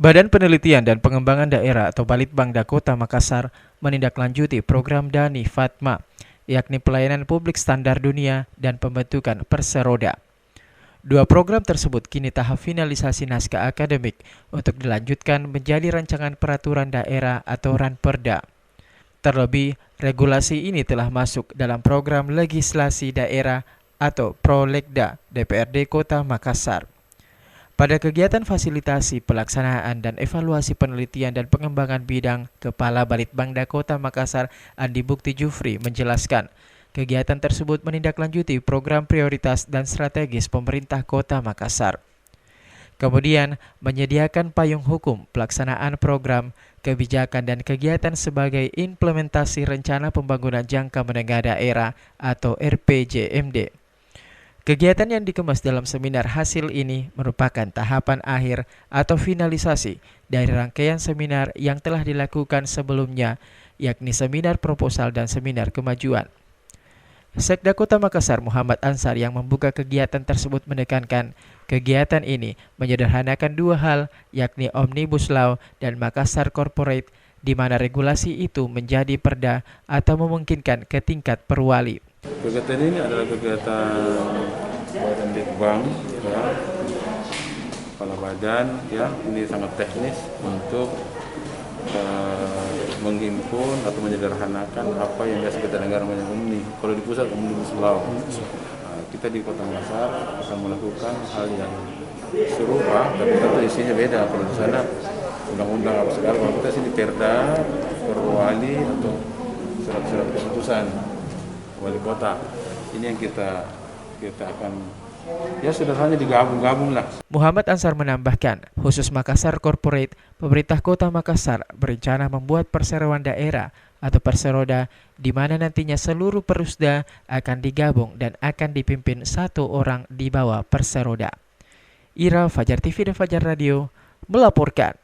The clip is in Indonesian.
Badan Penelitian dan Pengembangan Daerah atau Balitbangda Kota Makassar menindaklanjuti program DANI Fatma, yakni pelayanan publik standar dunia dan pembentukan Perseroda. Dua program tersebut kini tahap finalisasi naskah akademik untuk dilanjutkan menjadi rancangan peraturan daerah atau Ranperda. Terlebih, regulasi ini telah masuk dalam program legislasi daerah atau Prolegda DPRD Kota Makassar. Pada kegiatan fasilitasi pelaksanaan dan evaluasi penelitian dan pengembangan bidang, Kepala Balitbangda Kota Makassar Andi Bukti Jufri menjelaskan, kegiatan tersebut menindaklanjuti program prioritas dan strategis pemerintah Kota Makassar. Kemudian, menyediakan payung hukum pelaksanaan program, kebijakan dan kegiatan sebagai implementasi rencana pembangunan jangka menengah daerah atau RPJMD. Kegiatan yang dikemas dalam seminar hasil ini merupakan tahapan akhir atau finalisasi dari rangkaian seminar yang telah dilakukan sebelumnya, yakni seminar proposal dan seminar kemajuan. Sekda Kota Makassar Muhammad Ansar yang membuka kegiatan tersebut menekankan kegiatan ini menyederhanakan dua hal, yakni Omnibus Law dan Makassar Corporate, di mana regulasi itu menjadi perda atau memungkinkan ke tingkat perwali. Kegiatan ini adalah kegiatan Badan Litbang, ya, kepala badan, ya, ini sangat teknis untuk menghimpun atau menyederhanakan apa yang biasa kita dengar namanya Omni. Kalau di pusat Omnibus Law, kita di Kota Makassar akan melakukan hal yang serupa, tapi tentu isinya beda. Kalau di sana undang-undang apa segala, kalau kita sini perda, perwali atau surat-surat keputusan wali kota. Ini yang kita akan, ya sederhananya digabung-gabung lah. Muhammad Ansar menambahkan, khusus Makassar Corporate, pemerintah Kota Makassar berencana membuat perseroan daerah atau Perseroda, di mana nantinya seluruh perusda akan digabung dan akan dipimpin satu orang di bawah Perseroda. Ira, Fajar TV dan Fajar Radio melaporkan.